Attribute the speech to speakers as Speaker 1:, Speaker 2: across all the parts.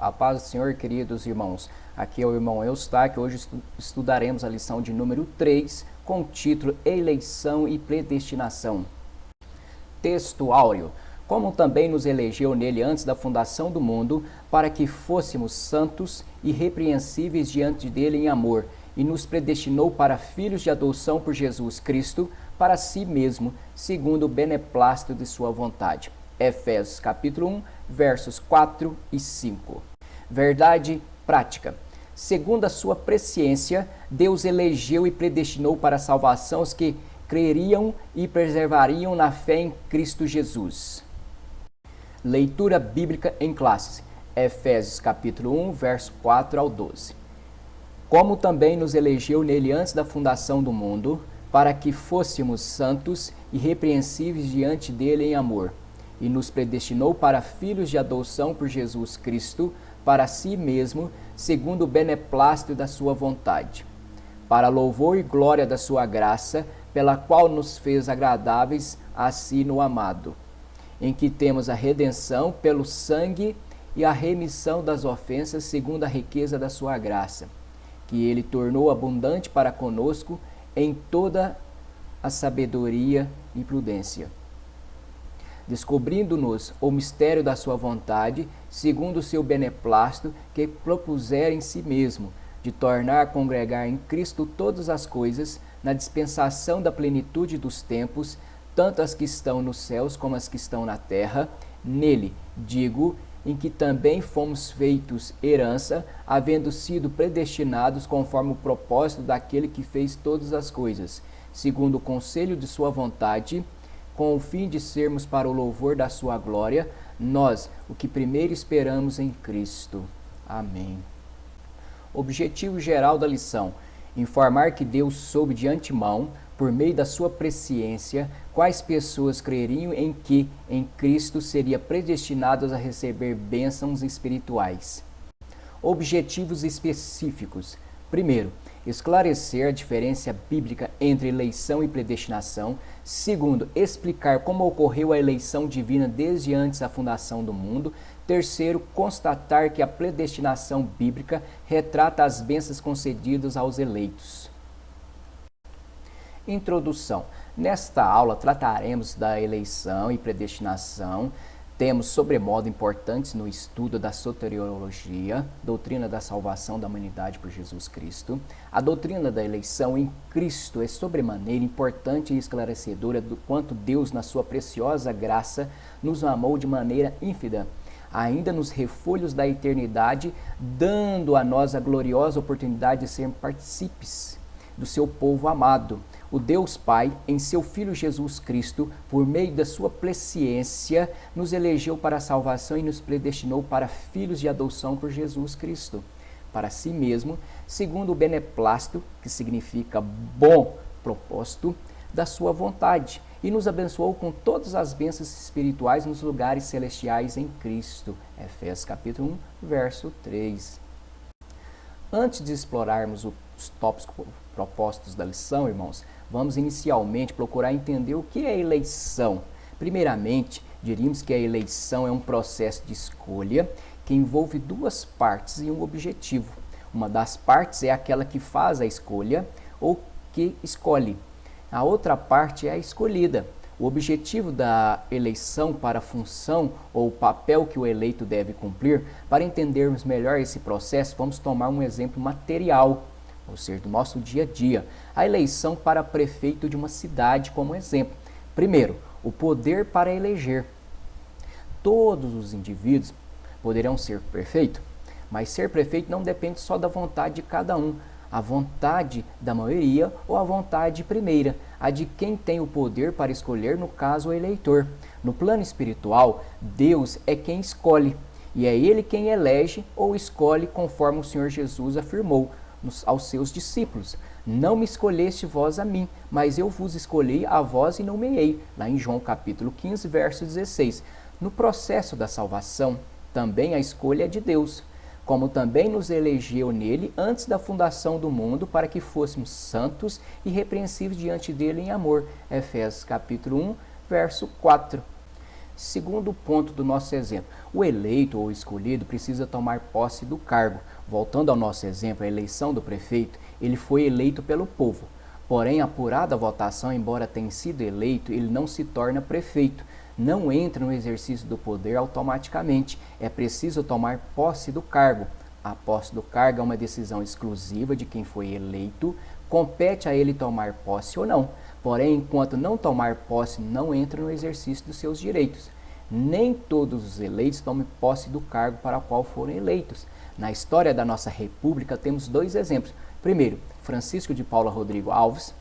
Speaker 1: A paz do Senhor, queridos irmãos. Aqui é o irmão Eustáquio. Hoje estudaremos a lição de número 3, com o título Eleição e Predestinação. Texto áureo. Como também nos elegeu nele antes da fundação do mundo, para que fôssemos santos e irrepreensíveis diante dele em amor, e nos predestinou para filhos de adoção por Jesus Cristo, para si mesmo, segundo o beneplácito de sua vontade. Efésios capítulo 1, versos 4 e 5. Verdade prática. Segundo a sua presciência, Deus elegeu e predestinou para a salvação os que creriam e preservariam na fé em Cristo Jesus. Leitura bíblica em classes. Efésios capítulo 1, verso 4 ao 12. Como também nos elegeu nele antes da fundação do mundo, para que fôssemos santos e irrepreensíveis diante dele em amor, e nos predestinou para filhos de adoção por Jesus Cristo, para si mesmo, segundo o beneplácito da sua vontade, para louvor e glória da sua graça, pela qual nos fez agradáveis a si no amado, em que temos a redenção pelo sangue e a remissão das ofensas segundo a riqueza da sua graça, que ele tornou abundante para conosco em toda a sabedoria e prudência, descobrindo-nos o mistério da sua vontade, segundo o seu beneplácito, que propusera em si mesmo, de tornar a congregar em Cristo todas as coisas, na dispensação da plenitude dos tempos, tanto as que estão nos céus como as que estão na terra, nele, digo, em que também fomos feitos herança, havendo sido predestinados conforme o propósito daquele que fez todas as coisas, segundo o conselho de sua vontade, com o fim de sermos para o louvor da sua glória, nós, o que primeiro esperamos em Cristo. Amém. Objetivo geral da lição: informar que Deus soube de antemão, por meio da sua presciência, quais pessoas creriam em que, em Cristo, seria predestinadas a receber bênçãos espirituais. Objetivos específicos. Primeiro, esclarecer a diferença bíblica entre eleição e predestinação. Segundo, explicar como ocorreu a eleição divina desde antes da fundação do mundo. Terceiro, constatar que a predestinação bíblica retrata as bênçãos concedidas aos eleitos. Introdução. Nesta aula trataremos da eleição e predestinação, temas sobremodo importantes no estudo da soteriologia, doutrina da salvação da humanidade por Jesus Cristo. A doutrina da eleição em Cristo é sobremaneira importante e esclarecedora do quanto Deus, na sua preciosa graça, nos amou de maneira ínfima, ainda nos refolhos da eternidade, dando a nós a gloriosa oportunidade de sermos partícipes do seu povo amado. O Deus Pai, em seu Filho Jesus Cristo, por meio da sua presciência, nos elegeu para a salvação e nos predestinou para filhos de adoção por Jesus Cristo, para si mesmo, segundo o beneplácito, que significa bom propósito, da sua vontade, e nos abençoou com todas as bênçãos espirituais nos lugares celestiais em Cristo. Efésios capítulo 1, verso 3. Antes de explorarmos os tópicos propostos da lição, irmãos, vamos inicialmente procurar entender o que é eleição. Primeiramente, diríamos que a eleição é um processo de escolha que envolve duas partes e um objetivo. Uma das partes é aquela que faz a escolha ou que escolhe. A outra parte é a escolhida. O objetivo da eleição para a função ou papel que o eleito deve cumprir. Para entendermos melhor esse processo, vamos tomar um exemplo material, ou seja, do nosso dia a dia. A eleição para prefeito de uma cidade como exemplo. Primeiro, o poder para eleger. Todos os indivíduos poderão ser prefeito, mas ser prefeito não depende só da vontade de cada um. A vontade da maioria ou a vontade primeira, a de quem tem o poder para escolher, no caso o eleitor. No plano espiritual, Deus é quem escolhe, e é Ele quem elege ou escolhe, conforme o Senhor Jesus afirmou aos seus discípulos: não me escolheste vós a mim, mas eu vos escolhi a vós e nomeei, lá em João capítulo 15, verso 16. No processo da salvação, também a escolha é de Deus, como também nos elegeu nele antes da fundação do mundo, para que fôssemos santos e irrepreensíveis diante dele em amor. Efésios capítulo 1, verso 4. Segundo ponto do nosso exemplo, o eleito ou escolhido precisa tomar posse do cargo. Voltando ao nosso exemplo, a eleição do prefeito, ele foi eleito pelo povo. Porém, apurada a votação, embora tenha sido eleito, ele não se torna prefeito. Não entra no exercício do poder automaticamente. É preciso tomar posse do cargo. A posse do cargo é uma decisão exclusiva de quem foi eleito. Compete a ele tomar posse ou não. Porém, enquanto não tomar posse, não entra no exercício dos seus direitos. Nem todos os eleitos tomam posse do cargo para o qual foram eleitos. Na história da nossa república, temos dois exemplos. Primeiro, Francisco de Paula Rodrigo Alves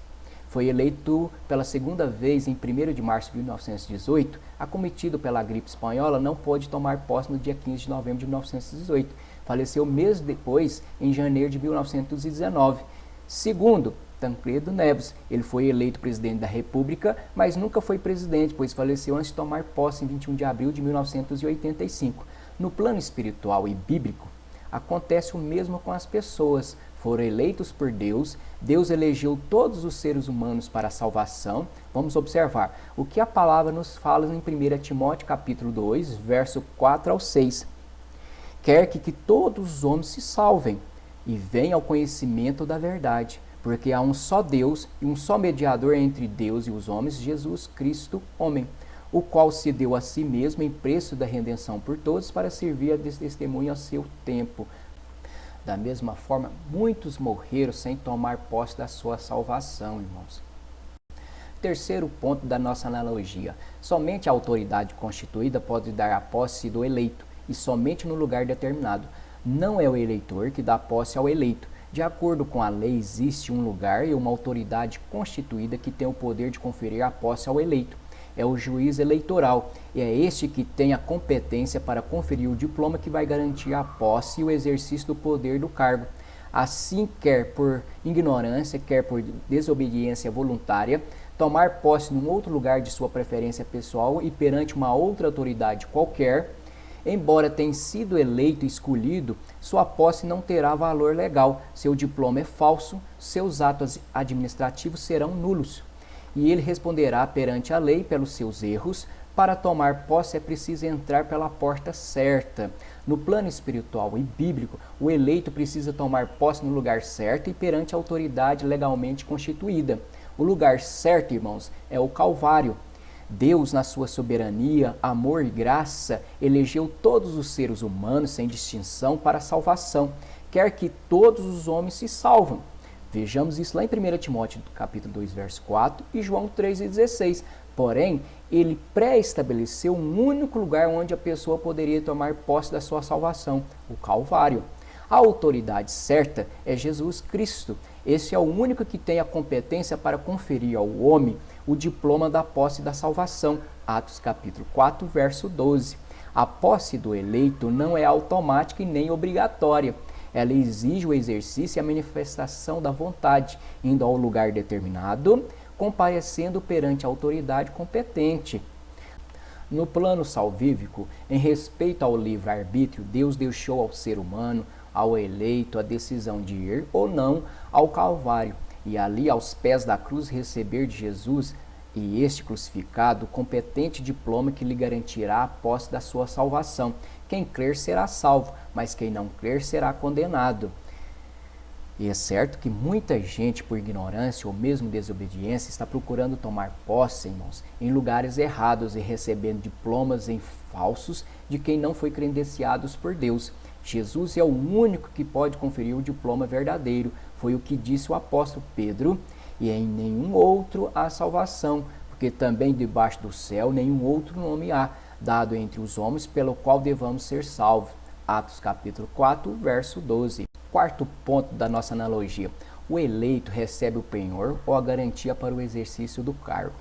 Speaker 1: foi eleito pela segunda vez em 1º de março de 1918. Acometido pela gripe espanhola, não pôde tomar posse no dia 15 de novembro de 1918. Faleceu mês depois, em janeiro de 1919. Segundo, Tancredo Neves. Ele foi eleito presidente da República, mas nunca foi presidente, pois faleceu antes de tomar posse em 21 de abril de 1985. No plano espiritual e bíblico, acontece o mesmo com as pessoas. Foram eleitos por Deus, Deus elegeu todos os seres humanos para a salvação. Vamos observar o que a palavra nos fala em 1 Timóteo capítulo 2, verso 4 ao 6. Quer que todos os homens se salvem e venham ao conhecimento da verdade, porque há um só Deus e um só mediador entre Deus e os homens, Jesus Cristo, homem, o qual se deu a si mesmo em preço da redenção por todos para servir de testemunho ao seu tempo. Da mesma forma, muitos morreram sem tomar posse da sua salvação, irmãos. Terceiro ponto da nossa analogia. Somente a autoridade constituída pode dar a posse do eleito, e somente no lugar determinado. Não é o eleitor que dá posse ao eleito. De acordo com a lei, existe um lugar e uma autoridade constituída que tem o poder de conferir a posse ao eleito. É o juiz eleitoral, e é este que tem a competência para conferir o diploma que vai garantir a posse e o exercício do poder do cargo. Assim, quer por ignorância, quer por desobediência voluntária, tomar posse num outro lugar de sua preferência pessoal e perante uma outra autoridade qualquer, embora tenha sido eleito e escolhido, sua posse não terá valor legal, seu diploma é falso, seus atos administrativos serão nulos. E ele responderá perante a lei pelos seus erros. Para tomar posse é preciso entrar pela porta certa. No plano espiritual e bíblico, o eleito precisa tomar posse no lugar certo e perante a autoridade legalmente constituída. O lugar certo, irmãos, é o Calvário. Deus, na sua soberania, amor e graça, elegeu todos os seres humanos sem distinção para a salvação. Quer que todos os homens se salvam. Vejamos isso lá em 1 Timóteo capítulo 2, verso 4 e João 3,16. Porém, ele pré-estabeleceu um único lugar onde a pessoa poderia tomar posse da sua salvação, o Calvário. A autoridade certa é Jesus Cristo. Esse é o único que tem a competência para conferir ao homem o diploma da posse da salvação. Atos capítulo 4, verso 12. A posse do eleito não é automática e nem obrigatória. Ela exige o exercício e a manifestação da vontade, indo ao lugar determinado, comparecendo perante a autoridade competente. No plano salvífico, em respeito ao livre-arbítrio, Deus deixou ao ser humano, ao eleito, a decisão de ir ou não ao Calvário, e ali aos pés da cruz receber de Jesus e este crucificado o competente diploma que lhe garantirá a posse da sua salvação. Quem crer será salvo, mas quem não crer será condenado. E é certo que muita gente, por ignorância ou mesmo desobediência, está procurando tomar posse, irmãos, em lugares errados e recebendo diplomas em falsos de quem não foi credenciados por Deus. Jesus é o único que pode conferir o diploma verdadeiro. Foi o que disse o apóstolo Pedro, e em nenhum outro há salvação, porque também debaixo do céu nenhum outro nome há, dado entre os homens, pelo qual devamos ser salvos. Atos capítulo 4, verso 12. Quarto ponto da nossa analogia. O eleito recebe o penhor ou a garantia para o exercício do cargo.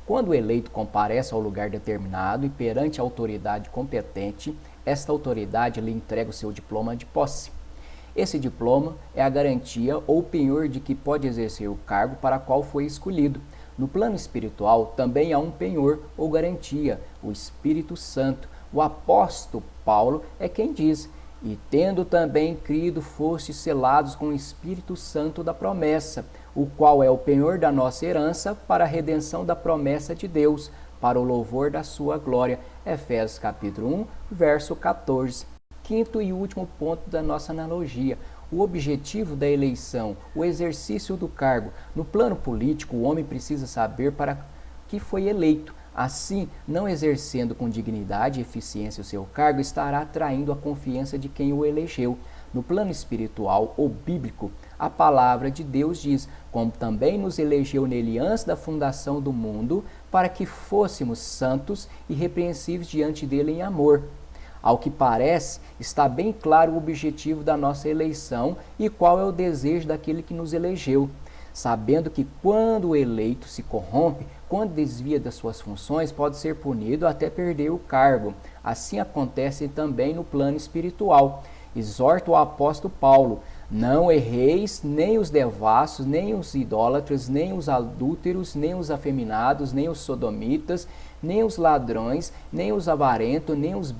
Speaker 1: Quando o eleito comparece ao lugar determinado e perante a autoridade competente, esta autoridade lhe entrega o seu diploma de posse. Esse diploma é a garantia ou penhor de que pode exercer o cargo para qual foi escolhido. No plano espiritual, também há um penhor ou garantia, o Espírito Santo. O apóstolo Paulo é quem diz: e tendo também crido, fostes selados com o Espírito Santo da promessa, o qual é o penhor da nossa herança para a redenção da promessa de Deus, para o louvor da sua glória. Efésios capítulo 1, verso 14. Quinto e último ponto da nossa analogia. O objetivo da eleição, o exercício do cargo. No plano político, o homem precisa saber para que foi eleito. Assim, não exercendo com dignidade e eficiência o seu cargo, estará atraindo a confiança de quem o elegeu. No plano espiritual ou bíblico, a palavra de Deus diz: como também nos elegeu nele antes da fundação do mundo, para que fôssemos santos e irrepreensíveis diante dele em amor. Ao que parece, está bem claro o objetivo da nossa eleição e qual é o desejo daquele que nos elegeu. Sabendo que quando o eleito se corrompe, quando desvia das suas funções, pode ser punido até perder o cargo. Assim acontece também no plano espiritual. Exorta o apóstolo Paulo: não erreis nem os devassos, nem os idólatras, nem os adúlteros, nem os afeminados, nem os sodomitas, nem os ladrões, nem os avarentos, nem os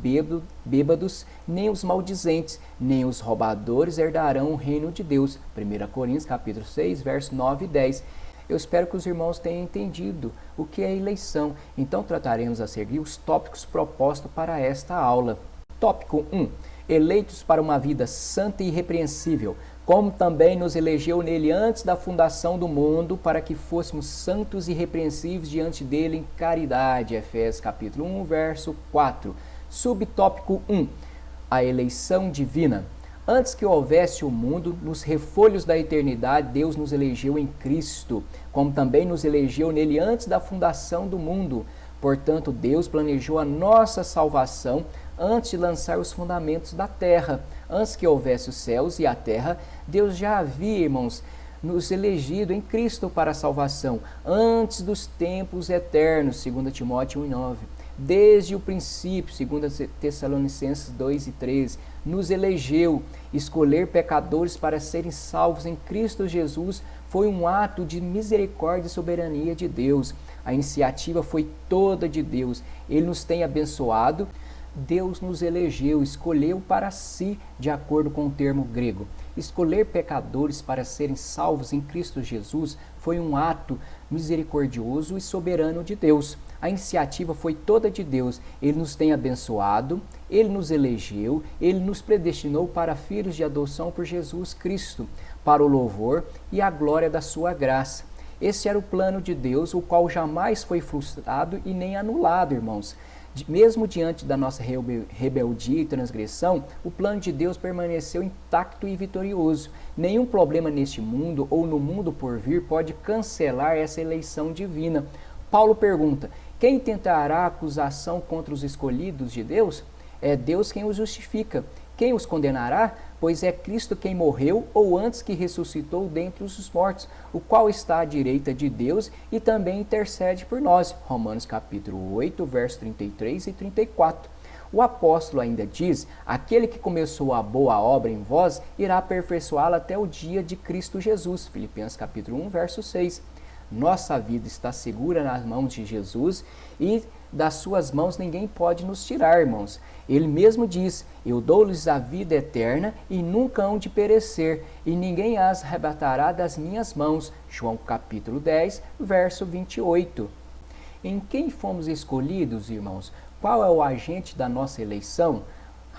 Speaker 1: bêbados, nem os maldizentes, nem os roubadores herdarão o reino de Deus. 1 Coríntios capítulo 6, versos 9 e 10. Eu espero que os irmãos tenham entendido o que é eleição. Então trataremos a seguir os tópicos propostos para esta aula. Tópico 1. Eleitos para uma vida santa e irrepreensível, como também nos elegeu nele antes da fundação do mundo, para que fôssemos santos e irrepreensíveis diante dele em caridade. Efésios capítulo 1, verso 4. Subtópico 1. A eleição divina. Antes que houvesse o mundo, nos refolhos da eternidade, Deus nos elegeu em Cristo, como também nos elegeu nele antes da fundação do mundo. Portanto, Deus planejou a nossa salvação antes de lançar os fundamentos da terra. Antes que houvesse os céus e a terra, Deus já havia, irmãos, nos elegido em Cristo para a salvação, antes dos tempos eternos, 2 Timóteo 1,9. Desde o princípio, 2 Tessalonicenses 2,13, nos elegeu. Escolher pecadores para serem salvos em Cristo Jesus foi um ato de misericórdia e soberania de Deus. A iniciativa foi toda de Deus. Ele nos tem abençoado. Deus nos elegeu, escolheu para si, de acordo com o termo grego. Escolher pecadores para serem salvos em Cristo Jesus foi um ato misericordioso e soberano de Deus. A iniciativa foi toda de Deus. Ele nos tem abençoado, Ele nos elegeu, Ele nos predestinou para filhos de adoção por Jesus Cristo, para o louvor e a glória da sua graça. Esse era o plano de Deus, o qual jamais foi frustrado e nem anulado, irmãos. Mesmo diante da nossa rebeldia e transgressão, o plano de Deus permaneceu intacto e vitorioso. Nenhum problema neste mundo ou no mundo por vir pode cancelar essa eleição divina. Paulo pergunta: quem tentará acusação contra os escolhidos de Deus? É Deus quem os justifica. Quem os condenará? Pois é Cristo quem morreu, ou antes que ressuscitou dentre os mortos, o qual está à direita de Deus e também intercede por nós. Romanos capítulo 8, versos 33 e 34. O apóstolo ainda diz: aquele que começou a boa obra em vós, irá aperfeiçoá-la até o dia de Cristo Jesus. Filipenses capítulo 1, verso 6. Nossa vida está segura nas mãos de Jesus e das suas mãos ninguém pode nos tirar, irmãos. Ele mesmo diz: eu dou-lhes a vida eterna e nunca hão de perecer, e ninguém as arrebatará das minhas mãos. João capítulo 10, verso 28. Em quem fomos escolhidos, irmãos? Qual é o agente da nossa eleição?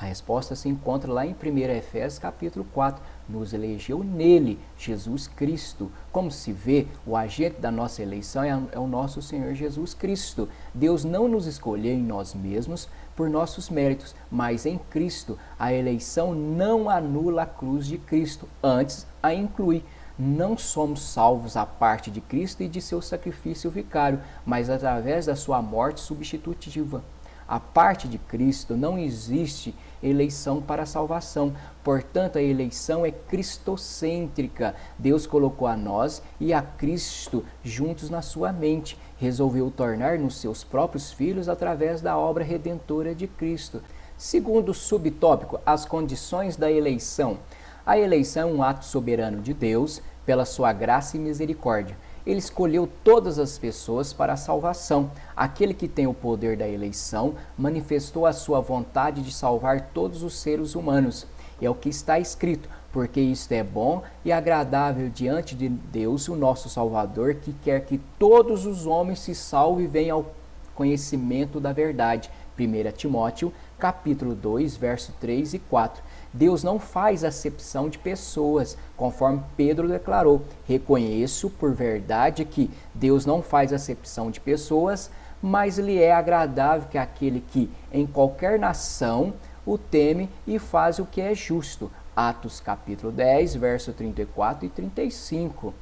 Speaker 1: A resposta se encontra lá em 1 Efésios capítulo 4. Nos elegeu nele, Jesus Cristo. Como se vê, o agente da nossa eleição é o nosso Senhor Jesus Cristo. Deus não nos escolheu em nós mesmos por nossos méritos, mas em Cristo. A eleição não anula a cruz de Cristo, antes a inclui. Não somos salvos à parte de Cristo e de seu sacrifício vicário, mas através da sua morte substitutiva. A parte de Cristo não existe eleição para a salvação. Portanto, a eleição é cristocêntrica. Deus colocou a nós e a Cristo juntos na sua mente. Resolveu tornar-nos seus próprios filhos através da obra redentora de Cristo. Segundo subtópico, as condições da eleição. A eleição é um ato soberano de Deus pela sua graça e misericórdia. Ele escolheu todas as pessoas para a salvação. Aquele que tem o poder da eleição manifestou a sua vontade de salvar todos os seres humanos. É o que está escrito: porque isto é bom e agradável diante de Deus, o nosso Salvador, que quer que todos os homens se salvem e venham ao conhecimento da verdade. 1 Timóteo, capítulo 2, verso 3 e 4. Deus não faz acepção de pessoas, conforme Pedro declarou. Reconheço por verdade que Deus não faz acepção de pessoas, mas lhe é agradável que aquele que em qualquer nação o teme e faz o que é justo. Atos capítulo 10, verso 34 e 35.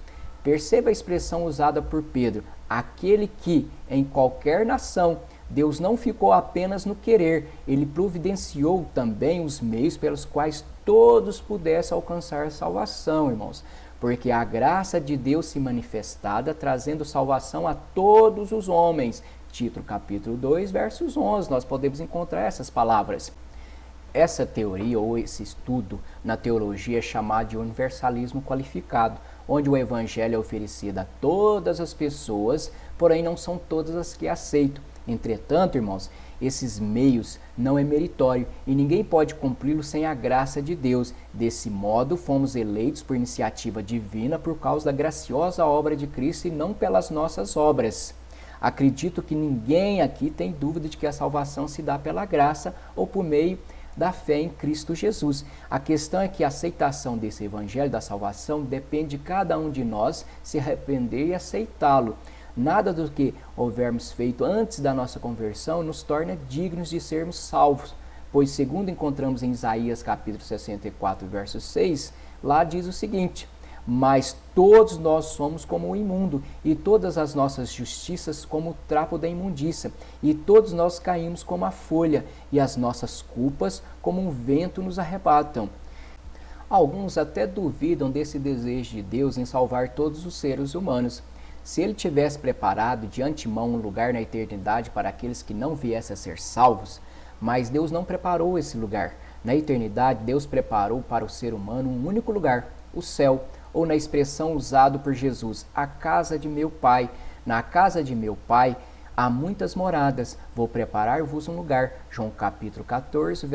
Speaker 1: Perceba a expressão usada por Pedro, aquele que em qualquer nação. Deus não ficou apenas no querer, ele providenciou também os meios pelos quais todos pudessem alcançar a salvação, irmãos. Porque a graça de Deus se manifestada, trazendo salvação a todos os homens. Tito capítulo 2, versos 11, nós podemos encontrar essas palavras. Essa teoria ou esse estudo na teologia é chamado de universalismo qualificado, onde o evangelho é oferecido a todas as pessoas, porém não são todas as que aceitam. Entretanto, irmãos, esses meios não é meritório e ninguém pode cumpri-los sem a graça de Deus. Desse modo, fomos eleitos por iniciativa divina por causa da graciosa obra de Cristo e não pelas nossas obras. Acredito que ninguém aqui tem dúvida de que a salvação se dá pela graça ou por meio da fé em Cristo Jesus. A questão é que a aceitação desse evangelho da salvação depende de cada um de nós se arrepender e aceitá-lo. Nada do que houvermos feito antes da nossa conversão nos torna dignos de sermos salvos, pois segundo encontramos em Isaías capítulo 64, verso 6, lá diz o seguinte: mas todos nós somos como o imundo, e todas as nossas justiças como o trapo da imundícia, e todos nós caímos como a folha, e as nossas culpas como um vento nos arrebatam. Alguns até duvidam desse desejo de Deus em salvar todos os seres humanos. Se ele tivesse preparado de antemão um lugar na eternidade para aqueles que não viessem a ser salvos, mas Deus não preparou esse lugar. Na eternidade, Deus preparou para o ser humano um único lugar, o céu, ou na expressão usada por Jesus, a casa de meu Pai. Na casa de meu Pai há muitas moradas, vou preparar-vos um lugar. João capítulo 14,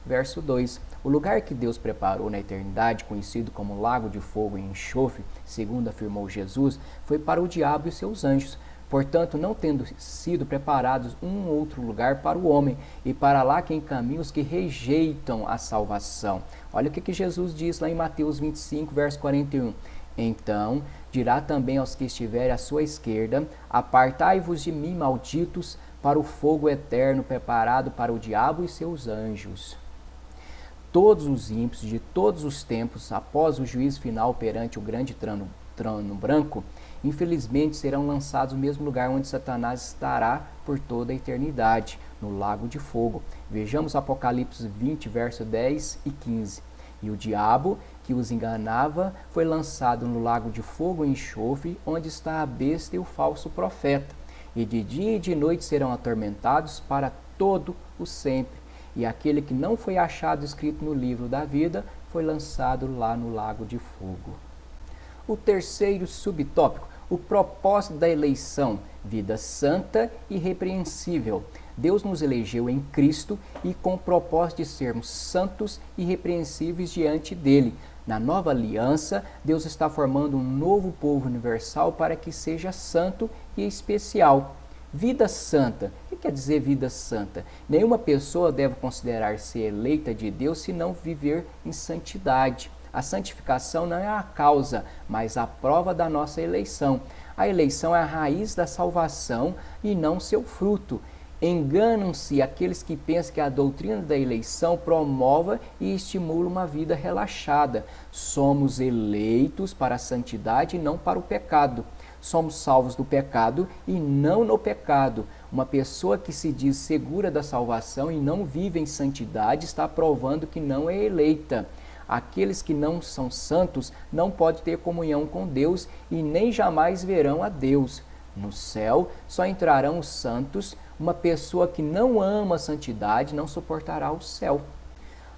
Speaker 1: verso 2. O lugar que Deus preparou na eternidade, conhecido como lago de fogo e enxofre, segundo afirmou Jesus, foi para o diabo e seus anjos. Portanto, não tendo sido preparados um outro lugar para o homem, e para lá que encaminham os que rejeitam a salvação. Olha o que Jesus diz lá em Mateus 25, verso 41. Então dirá também aos que estiverem à sua esquerda: apartai-vos de mim, malditos, para o fogo eterno preparado para o diabo e seus anjos. Todos os ímpios de todos os tempos, após o juízo final perante o grande trono branco, infelizmente serão lançados no mesmo lugar onde Satanás estará por toda a eternidade, no lago de fogo. Vejamos Apocalipse 20, verso 10 e 15. E o diabo, que os enganava, foi lançado no lago de fogo e enxofre, onde está a besta e o falso profeta. E de dia e de noite serão atormentados para todo o sempre. E aquele que não foi achado escrito no livro da vida foi lançado lá no lago de fogo. O terceiro subtópico, o propósito da eleição, vida santa e irrepreensível. Deus nos elegeu em Cristo e com o propósito de sermos santos e irrepreensíveis diante dele. Na nova aliança, Deus está formando um novo povo universal para que seja santo e especial. Vida santa. O que quer dizer vida santa? Nenhuma pessoa deve considerar-se eleita de Deus se não viver em santidade. A santificação não é a causa, mas a prova da nossa eleição. A eleição é a raiz da salvação e não seu fruto. Enganam-se aqueles que pensam que a doutrina da eleição promova e estimula uma vida relaxada. Somos eleitos para a santidade e não para o pecado. Somos salvos do pecado e não no pecado. Uma pessoa que se diz segura da salvação e não vive em santidade está provando que não é eleita. Aqueles que não são santos não podem ter comunhão com Deus e nem jamais verão a Deus. No céu só entrarão os santos. Uma pessoa que não ama a santidade não suportará o céu.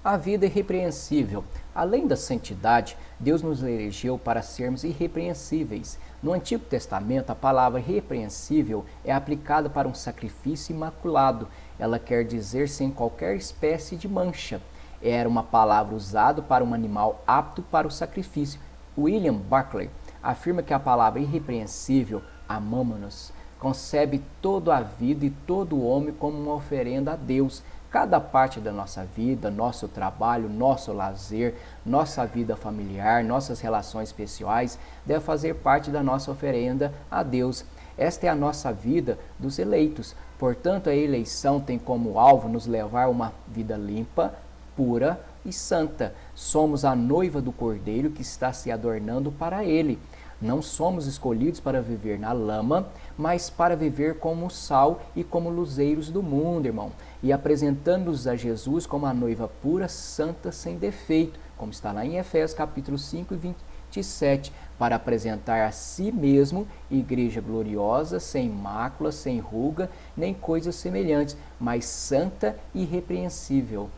Speaker 1: A vida irrepreensível. Além da santidade, Deus nos elegeu para sermos irrepreensíveis. No Antigo Testamento, a palavra irrepreensível é aplicada para um sacrifício imaculado. Ela quer dizer sem qualquer espécie de mancha. Era uma palavra usada para um animal apto para o sacrifício. William Barclay afirma que a palavra irrepreensível, amomonos, concebe toda a vida e todo o homem como uma oferenda a Deus. Cada parte da nossa vida, nosso trabalho, nosso lazer, nossa vida familiar, nossas relações pessoais, deve fazer parte da nossa oferenda a Deus. Esta é a nossa vida dos eleitos. Portanto, a eleição tem como alvo nos levar a uma vida limpa, pura e santa. Somos a noiva do Cordeiro que está se adornando para Ele. Não somos escolhidos para viver na lama, mas para viver como sal e como luzeiros do mundo, irmão. E apresentando-nos a Jesus como a noiva pura, santa, sem defeito, como está lá em Efésios capítulo 5 e 27, para apresentar a si mesmo igreja gloriosa, sem mácula, sem ruga, nem coisas semelhantes, mas santa e irrepreensível.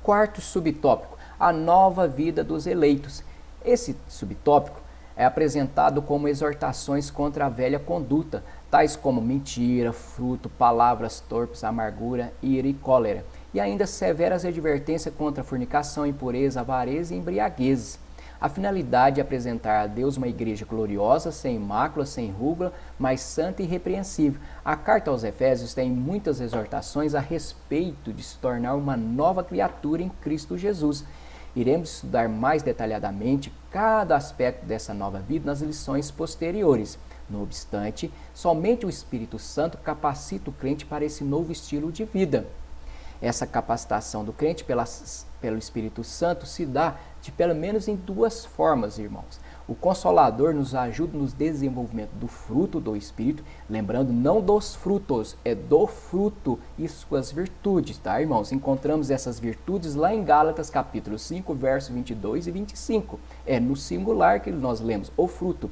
Speaker 1: Quarto subtópico, a nova vida dos eleitos. Esse subtópico é apresentado como exortações contra a velha conduta, tais como mentira, fruto, palavras torpes, amargura, ira e cólera, e ainda severas advertências contra a fornicação, impureza, avareza e embriaguez. A finalidade é apresentar a Deus uma igreja gloriosa, sem mácula, sem ruga, mas santa e irrepreensível. A carta aos Efésios tem muitas exortações a respeito de se tornar uma nova criatura em Cristo Jesus. Iremos estudar mais detalhadamente cada aspecto dessa nova vida nas lições posteriores. Não obstante, somente o Espírito Santo capacita o crente para esse novo estilo de vida. Essa capacitação do crente pelo Espírito Santo se dá de pelo menos em duas formas, irmãos. O Consolador nos ajuda no desenvolvimento do fruto do Espírito, lembrando, não dos frutos, é do fruto e suas virtudes, tá, irmãos? Encontramos essas virtudes lá em Gálatas, capítulo 5, versos 22 e 25. É no singular que nós lemos, o fruto.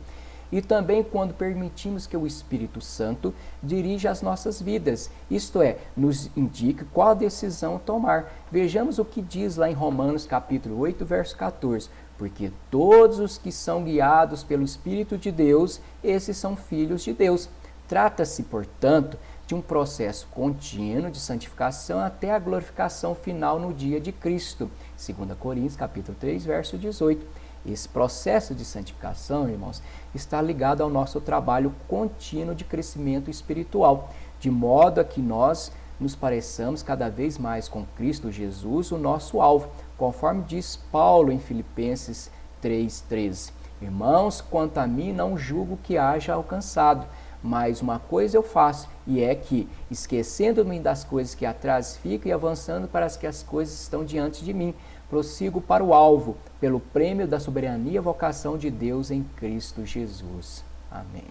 Speaker 1: E também quando permitimos que o Espírito Santo dirija as nossas vidas, isto é, nos indique qual decisão tomar. Vejamos o que diz lá em Romanos capítulo 8, verso 14. Porque todos os que são guiados pelo Espírito de Deus, esses são filhos de Deus. Trata-se, portanto, de um processo contínuo de santificação até a glorificação final no dia de Cristo. 2 Coríntios capítulo 3, verso 18. Esse processo de santificação, irmãos, está ligado ao nosso trabalho contínuo de crescimento espiritual, de modo a que nós nos pareçamos cada vez mais com Cristo Jesus, o nosso alvo, conforme diz Paulo em Filipenses 3,13. Irmãos, quanto a mim, não julgo que haja alcançado, mas uma coisa eu faço, e é que, esquecendo-me das coisas que atrás ficam e avançando para as que as coisas estão diante de mim, prossigo para o alvo, pelo prêmio da soberania e vocação de Deus em Cristo Jesus. Amém.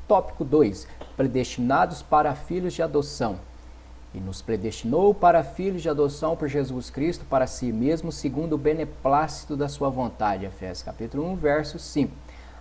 Speaker 1: Tópico 2. Predestinados para filhos de adoção. E nos predestinou para filhos de adoção por Jesus Cristo para si mesmo, segundo o beneplácito da sua vontade. Efésios capítulo 1, verso 5.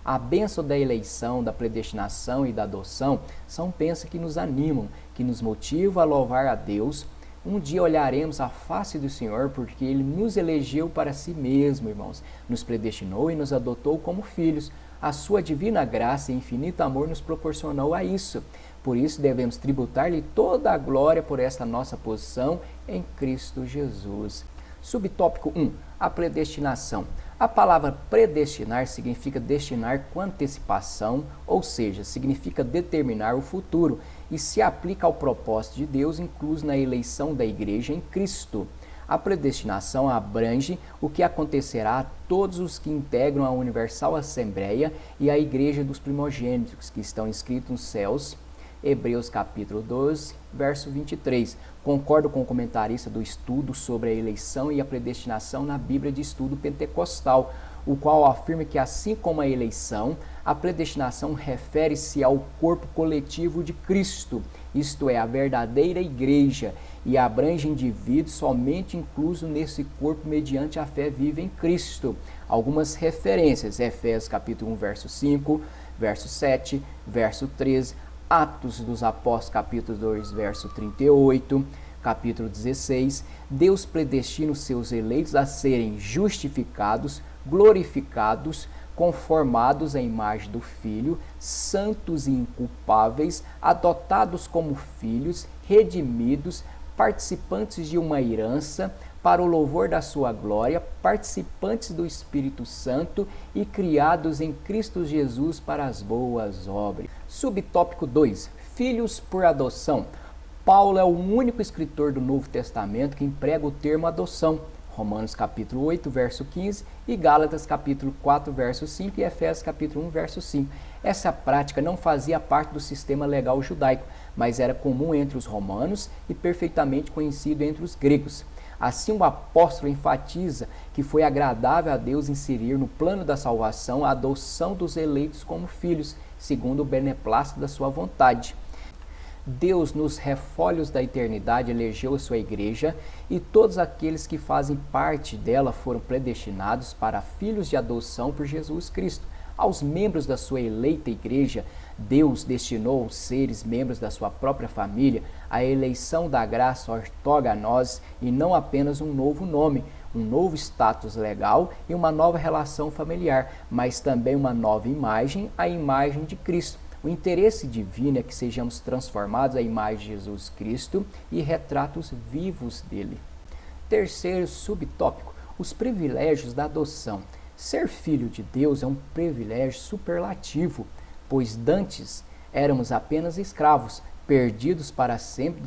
Speaker 1: A bênção da eleição, da predestinação e da adoção são bênçãos que nos animam, que nos motivam a louvar a Deus. Um dia olharemos a face do Senhor, porque Ele nos elegeu para si mesmo, irmãos. Nos predestinou e nos adotou como filhos. A sua divina graça e infinito amor nos proporcionou a isso. Por isso devemos tributar-lhe toda a glória por esta nossa posição em Cristo Jesus. Subtópico 1. A predestinação. A palavra predestinar significa destinar com antecipação, ou seja, significa determinar o futuro e se aplica ao propósito de Deus incluso na eleição da igreja em Cristo. A predestinação abrange o que acontecerá a todos os que integram a Universal Assembleia e a Igreja dos Primogênitos, que estão inscritos nos céus. Hebreus capítulo 12, verso 23. Concordo com o comentarista do estudo sobre a eleição e a predestinação na Bíblia de Estudo Pentecostal, o qual afirma que, assim como a eleição, a predestinação refere-se ao corpo coletivo de Cristo, isto é, a verdadeira igreja, e abrange indivíduos somente inclusos nesse corpo mediante a fé viva em Cristo. Algumas referências: Efésios capítulo 1, verso 5, verso 7, verso 13, Atos dos Apóstolos, capítulo 2, verso 38, capítulo 16. Deus predestina os seus eleitos a serem justificados, glorificados, conformados à imagem do Filho, santos e inculpáveis, adotados como filhos, redimidos, participantes de uma herança, para o louvor da sua glória, participantes do Espírito Santo e criados em Cristo Jesus para as boas obras. Subtópico 2. Filhos por adoção. Paulo é o único escritor do Novo Testamento que emprega o termo adoção. Romanos capítulo 8, verso 15 e Gálatas capítulo 4, verso 5 e Efésios capítulo 1, verso 5. Essa prática não fazia parte do sistema legal judaico, mas era comum entre os romanos e perfeitamente conhecido entre os gregos. Assim, o apóstolo enfatiza que foi agradável a Deus inserir no plano da salvação a adoção dos eleitos como filhos, segundo o beneplácito da sua vontade. Deus, nos refolhos da eternidade, elegeu a sua igreja e todos aqueles que fazem parte dela foram predestinados para filhos de adoção por Jesus Cristo. Aos membros da sua eleita igreja, Deus destinou aos seres membros da sua própria família a eleição da graça outorga a nós e não apenas um novo nome, um novo status legal e uma nova relação familiar, mas também uma nova imagem, a imagem de Cristo. O interesse divino é que sejamos transformados à imagem de Jesus Cristo e retratos vivos dele. Terceiro subtópico, os privilégios da adoção. Ser filho de Deus é um privilégio superlativo, pois dantes éramos apenas escravos, perdidos para sempre,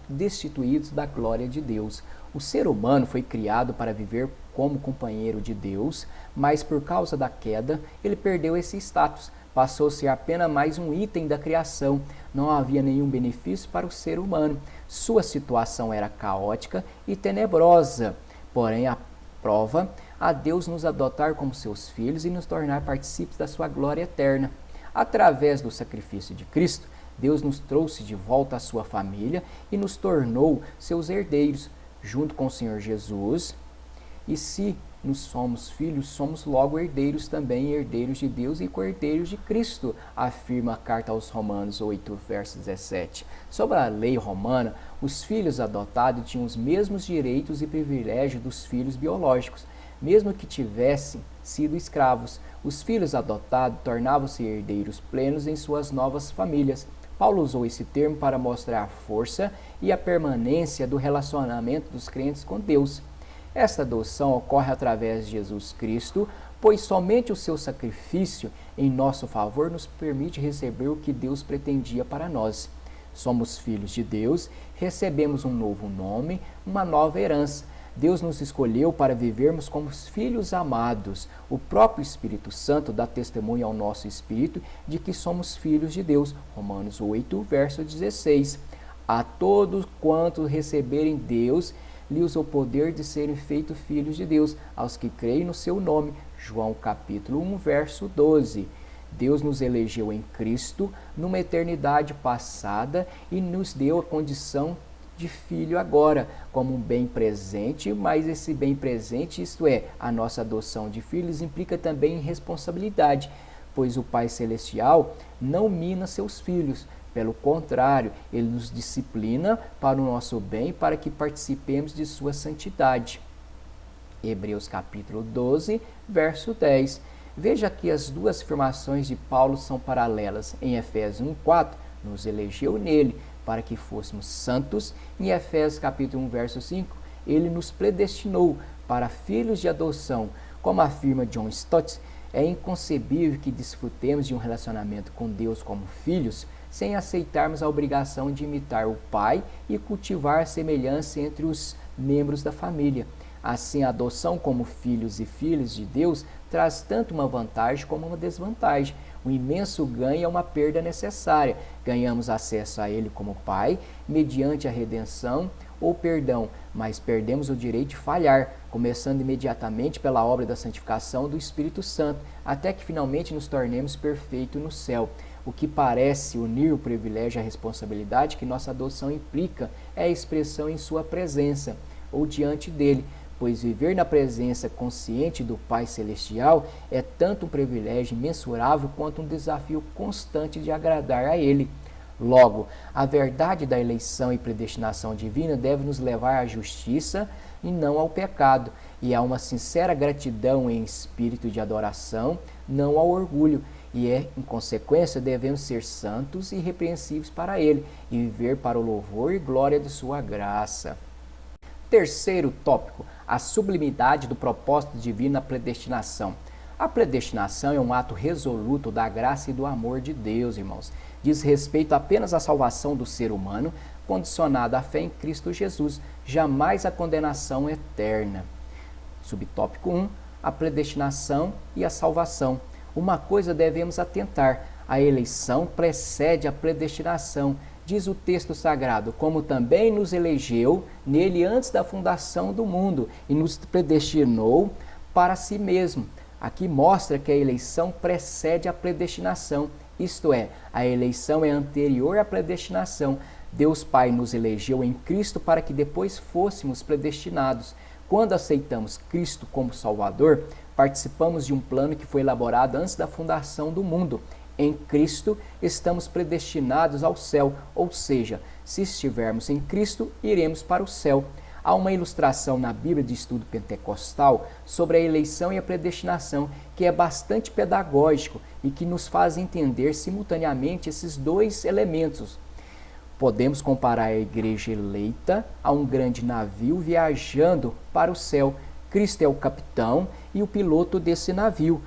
Speaker 1: destituídos da glória de Deus. O ser humano foi criado para viver como companheiro de Deus, mas por causa da queda, ele perdeu esse status. Passou a ser apenas mais um item da criação. Não havia nenhum benefício para o ser humano. Sua situação era caótica e tenebrosa. Porém, aprova a Deus nos adotar como seus filhos e nos tornar partícipes da sua glória eterna. Através do sacrifício de Cristo, Deus nos trouxe de volta à sua família e nos tornou seus herdeiros, junto com o Senhor Jesus. E se nos somos filhos, somos logo herdeiros também, herdeiros de Deus e co-herdeiros de Cristo, afirma a carta aos Romanos 8, verso 17. Sobre a lei romana, os filhos adotados tinham os mesmos direitos e privilégios dos filhos biológicos, mesmo que tivessem sido escravos. Os filhos adotados tornavam-se herdeiros plenos em suas novas famílias. Paulo usou esse termo para mostrar a força e a permanência do relacionamento dos crentes com Deus. Esta adoção ocorre através de Jesus Cristo, pois somente o seu sacrifício em nosso favor nos permite receber o que Deus pretendia para nós. Somos filhos de Deus, recebemos um novo nome, uma nova herança. Deus nos escolheu para vivermos como filhos amados. O próprio Espírito Santo dá testemunho ao nosso espírito de que somos filhos de Deus. Romanos 8, verso 16. A todos quantos receberem Deus, lhes o poder de serem feitos filhos de Deus, aos que creem no seu nome. João capítulo 1, verso 12. Deus nos elegeu em Cristo numa eternidade passada e nos deu a condição de filho agora, como um bem presente, mas esse bem presente, isto é, a nossa adoção de filhos, implica também responsabilidade, pois o Pai Celestial não mina seus filhos. Pelo contrário, Ele nos disciplina para o nosso bem, para que participemos de sua santidade. Hebreus capítulo 12, verso 10. Veja que as duas afirmações de Paulo são paralelas. Em Efésios 1,4, nos elegeu nele para que fôssemos santos. Em Efésios capítulo 1, verso 5, ele nos predestinou para filhos de adoção. Como afirma John Stott, é inconcebível que desfrutemos de um relacionamento com Deus como filhos sem aceitarmos a obrigação de imitar o Pai e cultivar a semelhança entre os membros da família. Assim, a adoção como filhos e filhas de Deus traz tanto uma vantagem como uma desvantagem. O imenso ganho é uma perda necessária. Ganhamos acesso a Ele como Pai, mediante a redenção ou perdão, mas perdemos o direito de falhar, começando imediatamente pela obra da santificação do Espírito Santo, até que finalmente nos tornemos perfeitos no céu. O que parece unir o privilégio à responsabilidade que nossa adoção implica é a expressão em sua presença, ou diante dele, pois viver na presença consciente do Pai Celestial é tanto um privilégio imensurável quanto um desafio constante de agradar a Ele. Logo, a verdade da eleição e predestinação divina deve nos levar à justiça e não ao pecado, e a uma sincera gratidão em espírito de adoração, não ao orgulho, e em consequência devemos ser santos e irrepreensíveis para Ele, e viver para o louvor e glória de sua graça. Terceiro tópico, a sublimidade do propósito divino na predestinação. A predestinação é um ato resoluto da graça e do amor de Deus, irmãos. Diz respeito apenas à salvação do ser humano, condicionada à fé em Cristo Jesus, jamais à condenação eterna. Subtópico 1, a predestinação e a salvação. Uma coisa devemos atentar, a eleição precede a predestinação. Diz o texto sagrado, como também nos elegeu nele antes da fundação do mundo e nos predestinou para si mesmo. Aqui mostra que a eleição precede a predestinação, isto é, a eleição é anterior à predestinação. Deus Pai nos elegeu em Cristo para que depois fôssemos predestinados. Quando aceitamos Cristo como Salvador, participamos de um plano que foi elaborado antes da fundação do mundo. Em Cristo estamos predestinados ao céu, ou seja, se estivermos em Cristo, iremos para o céu. Há uma ilustração na Bíblia de Estudo Pentecostal sobre a eleição e a predestinação, que é bastante pedagógico e que nos faz entender simultaneamente esses dois elementos. Podemos comparar a igreja eleita a um grande navio viajando para o céu. Cristo é o capitão e o piloto desse navio.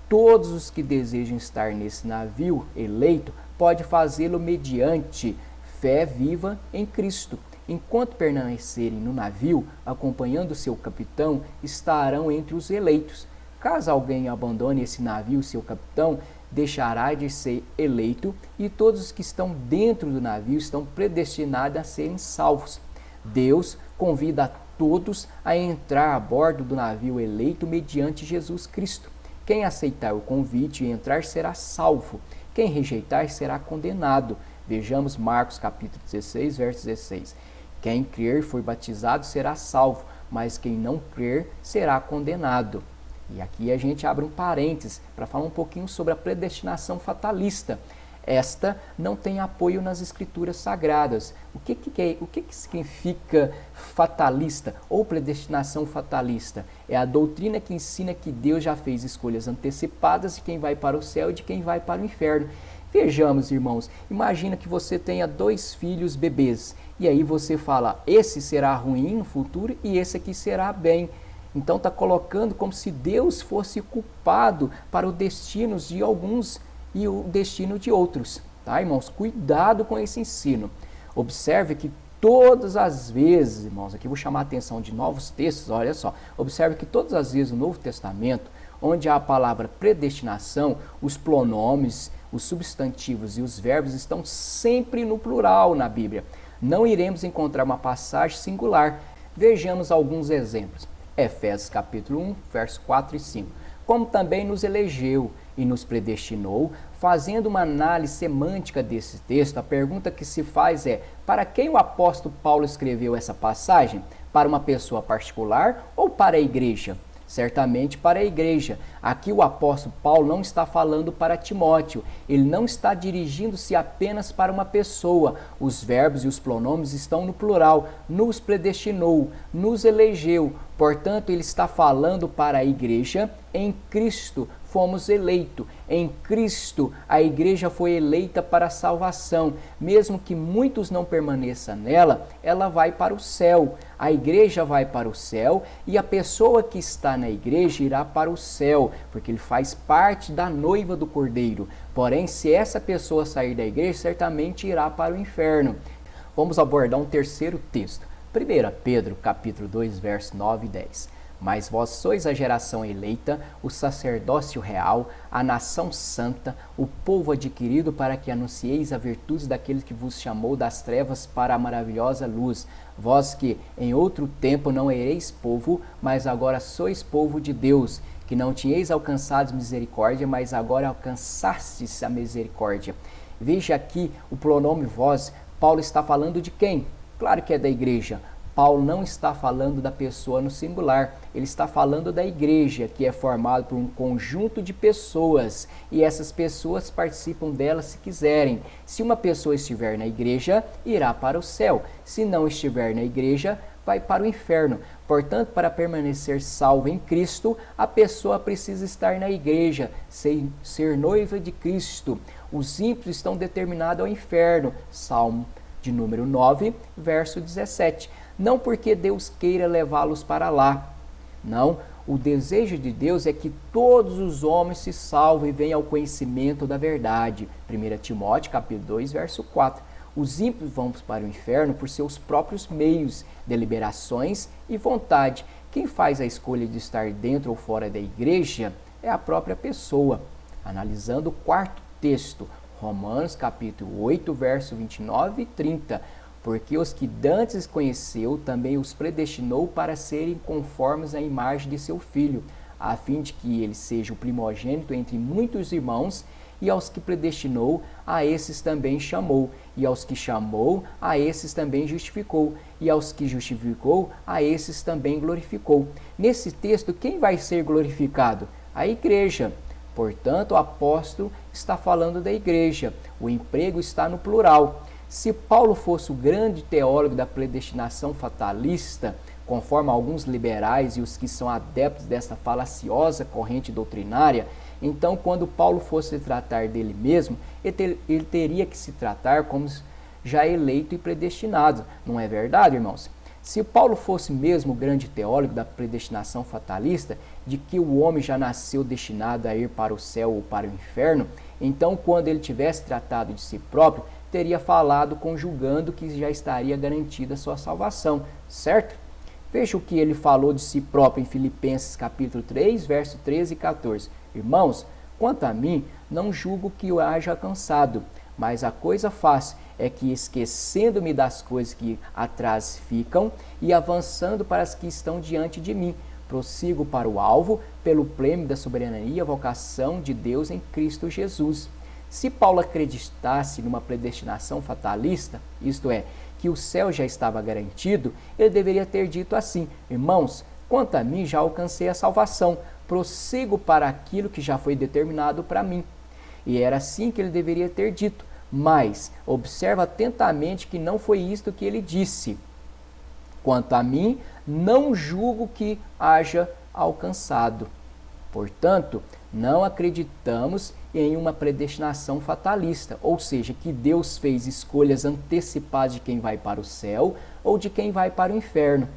Speaker 1: Todos os que desejam estar nesse navio eleito podem fazê-lo mediante fé viva em Cristo. Enquanto permanecerem no navio, acompanhando seu capitão, estarão entre os eleitos. Caso alguém abandone esse navio, seu capitão deixará de ser eleito e todos os que estão dentro do navio estão predestinados a serem salvos. Deus convida a todos a entrar a bordo do navio eleito mediante Jesus Cristo. Quem aceitar o convite e entrar será salvo. Quem rejeitar será condenado. Vejamos Marcos capítulo 16, verso 16. Quem crer e for batizado será salvo, mas quem não crer será condenado. E aqui a gente abre um parênteses para falar um pouquinho sobre a predestinação fatalista. Esta não tem apoio nas escrituras sagradas. O que significa fatalista ou predestinação fatalista? É a doutrina que ensina que Deus já fez escolhas antecipadas de quem vai para o céu e de quem vai para o inferno. Vejamos, irmãos, imagina que você tenha 2 filhos bebês, e aí você fala, esse será ruim no futuro e esse aqui será bem. Então está colocando como se Deus fosse culpado para os destinos de alguns e o destino de outros. Tá, irmãos? Cuidado com esse ensino. Observe que todas as vezes, irmãos, aqui eu vou chamar a atenção de novos textos, olha só. Observe que todas as vezes no Novo Testamento, onde há a palavra predestinação, os pronomes, os substantivos e os verbos estão sempre no plural na Bíblia. Não iremos encontrar uma passagem singular. Vejamos alguns exemplos. Efésios capítulo 1, versos 4 e 5. Como também nos elegeu e nos predestinou, fazendo uma análise semântica desse texto, a pergunta que se faz é, para quem o apóstolo Paulo escreveu essa passagem? Para uma pessoa particular ou para a igreja? Certamente para a igreja. Aqui o apóstolo Paulo não está falando para Timóteo, ele não está dirigindo-se apenas para uma pessoa. Os verbos e os pronomes estão no plural. Nos predestinou, nos elegeu. Portanto, ele está falando para a igreja. Em Cristo fomos eleitos. Em Cristo a igreja foi eleita para a salvação. Mesmo que muitos não permaneçam nela, ela vai para o céu. A igreja vai para o céu e a pessoa que está na igreja irá para o céu, porque ele faz parte da noiva do Cordeiro. Porém, se essa pessoa sair da igreja, certamente irá para o inferno. Vamos abordar um terceiro texto. 1 Pedro, capítulo 2, versos 9 e 10. Mas vós sois a geração eleita, o sacerdócio real, a nação santa, o povo adquirido para que anuncieis a virtude daquele que vos chamou das trevas para a maravilhosa luz. Vós que em outro tempo não ereis povo, mas agora sois povo de Deus, que não tinhais alcançado misericórdia, mas agora alcançastes a misericórdia. Veja aqui o pronome vós. Paulo está falando de quem? Claro que é da igreja. Paulo não está falando da pessoa no singular, ele está falando da igreja, que é formada por um conjunto de pessoas, e essas pessoas participam dela se quiserem. Se uma pessoa estiver na igreja, irá para o céu. Se não estiver na igreja, vai para o inferno. Portanto, para permanecer salvo em Cristo, a pessoa precisa estar na igreja, ser noiva de Cristo. Os ímpios estão determinados ao inferno. Salmo de número 9, verso 17. Não porque Deus queira levá-los para lá. Não, O desejo de Deus é que todos os homens se salvem e venham ao conhecimento da verdade. 1 Timóteo capítulo 2, verso 4. Os ímpios vão para o inferno por seus próprios meios, deliberações e vontade. Quem faz a escolha de estar dentro ou fora da igreja é a própria pessoa. Analisando o quarto texto, Romanos capítulo 8, verso 29 e 30. Porque os que dantes conheceu, também os predestinou para serem conformes à imagem de seu Filho, a fim de que ele seja o primogênito entre muitos irmãos, e aos que predestinou, a esses também chamou, e aos que chamou, a esses também justificou, e aos que justificou, a esses também glorificou. Nesse texto, quem vai ser glorificado? A igreja. Portanto, o apóstolo está falando da igreja. O emprego está no plural. Se Paulo fosse o grande teólogo da predestinação fatalista, conforme alguns liberais e os que são adeptos dessa falaciosa corrente doutrinária, então quando Paulo fosse tratar dele mesmo, ele teria que se tratar como já eleito e predestinado. Não é verdade, irmãos? Se Paulo fosse mesmo o grande teólogo da predestinação fatalista, de que o homem já nasceu destinado a ir para o céu ou para o inferno, então quando ele tivesse tratado de si próprio, teria falado conjugando que já estaria garantida a sua salvação, certo? Veja o que ele falou de si próprio em Filipenses capítulo 3, verso 13 e 14. Irmãos, quanto a mim, não julgo que eu haja alcançado, mas a coisa faço é que, esquecendo-me das coisas que atrás ficam e avançando para as que estão diante de mim, prossigo para o alvo pelo prêmio da soberania e vocação de Deus em Cristo Jesus. Se Paulo acreditasse numa predestinação fatalista, isto é, que o céu já estava garantido, ele deveria ter dito assim: irmãos, quanto a mim já alcancei a salvação, prossigo para aquilo que já foi determinado para mim. E era assim que ele deveria ter dito, mas observa atentamente que não foi isto que ele disse. Quanto a mim, não julgo que haja alcançado. Portanto, não acreditamos em uma predestinação fatalista, ou seja, que Deus fez escolhas antecipadas de quem vai para o céu ou de quem vai para o inferno.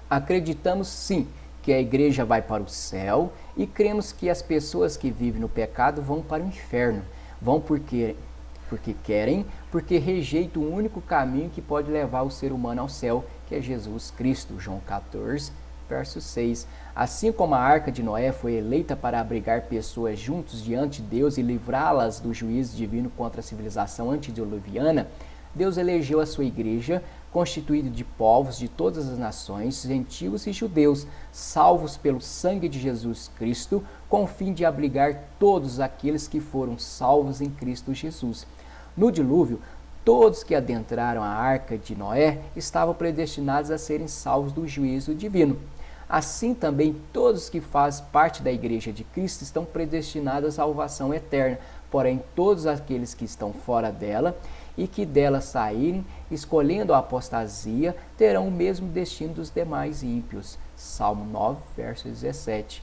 Speaker 1: Acreditamos sim que a igreja vai para o céu e cremos que as pessoas que vivem no pecado vão para o inferno. Vão porque querem, porque rejeitam o único caminho que pode levar o ser humano ao céu, que é Jesus Cristo. João 14, verso 6. Assim como a arca de Noé foi eleita para abrigar pessoas juntos diante de Deus e livrá-las do juízo divino contra a civilização antediluviana, Deus elegeu a sua igreja, constituída de povos de todas as nações, gentios e judeus, salvos pelo sangue de Jesus Cristo, com o fim de abrigar todos aqueles que foram salvos em Cristo Jesus. No dilúvio, todos que adentraram a arca de Noé estavam predestinados a serem salvos do juízo divino. Assim também todos que fazem parte da igreja de Cristo estão predestinados à salvação eterna, porém todos aqueles que estão fora dela e que dela saírem, escolhendo a apostasia, terão o mesmo destino dos demais ímpios. Salmo 9, verso 17.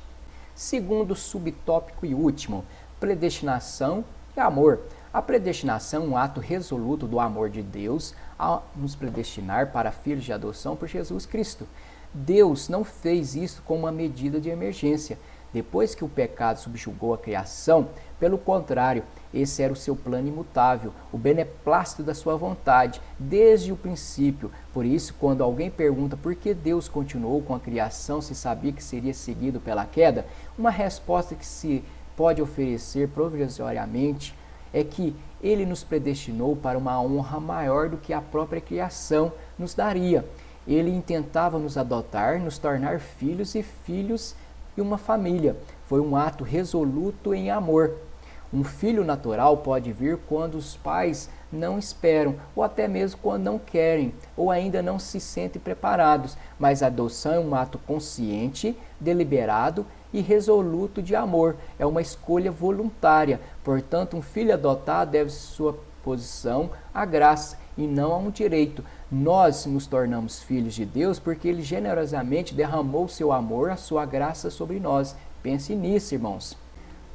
Speaker 1: Segundo subtópico e último, predestinação e amor. A predestinação é um ato resoluto do amor de Deus a nos predestinar para filhos de adoção por Jesus Cristo. Deus não fez isso com uma medida de emergência. Depois que o pecado subjugou a criação, pelo contrário, esse era o seu plano imutável, o beneplácito da sua vontade, desde o princípio. Por isso, quando alguém pergunta por que Deus continuou com a criação se sabia que seria seguido pela queda, uma resposta que se pode oferecer provisoriamente é que ele nos predestinou para uma honra maior do que a própria criação nos daria. Ele intentava nos adotar, nos tornar filhos e uma família. Foi um ato resoluto em amor. Um filho natural pode vir quando os pais não esperam, ou até mesmo quando não querem, ou ainda não se sentem preparados. Mas a adoção é um ato consciente, deliberado e resoluto de amor. É uma escolha voluntária. Portanto, um filho adotado deve sua posição à graça e não a um direito. Nós nos tornamos filhos de Deus porque Ele generosamente derramou seu amor, a sua graça sobre nós. Pense nisso, irmãos.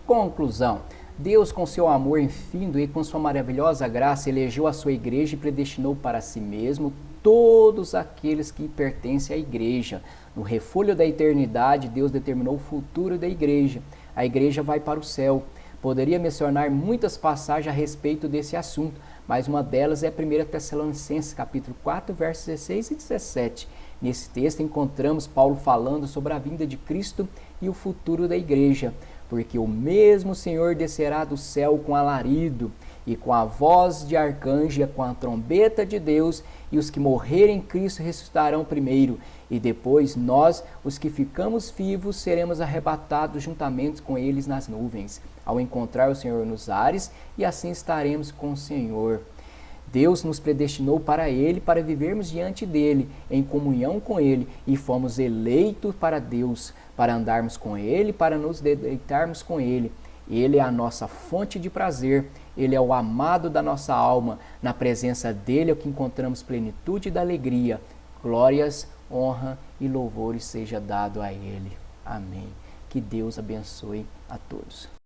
Speaker 1: Conclusão. Deus, com seu amor infindo e com sua maravilhosa graça, elegeu a sua igreja e predestinou para si mesmo todos aqueles que pertencem à igreja. No refúgio da eternidade, Deus determinou o futuro da igreja. A igreja vai para o céu. Poderia mencionar muitas passagens a respeito desse assunto, mas uma delas é 1 Tessalonicenses, capítulo 4, versos 16 e 17. Nesse texto encontramos Paulo falando sobre a vinda de Cristo e o futuro da igreja, porque o mesmo Senhor descerá do céu com alarido, e com a voz de arcanjo, e com a trombeta de Deus, e os que morrerem em Cristo ressuscitarão primeiro, e depois nós, os que ficamos vivos, seremos arrebatados juntamente com eles nas nuvens, ao encontrar o Senhor nos ares, e assim estaremos com o Senhor. Deus nos predestinou para Ele, para vivermos diante dEle, em comunhão com Ele, e fomos eleitos para Deus, para andarmos com Ele, para nos deleitarmos com Ele. Ele é a nossa fonte de prazer, Ele é o amado da nossa alma. Na presença dEle é o que encontramos plenitude da alegria. Glórias, honra e louvores seja dado a Ele. Amém. Que Deus abençoe a todos.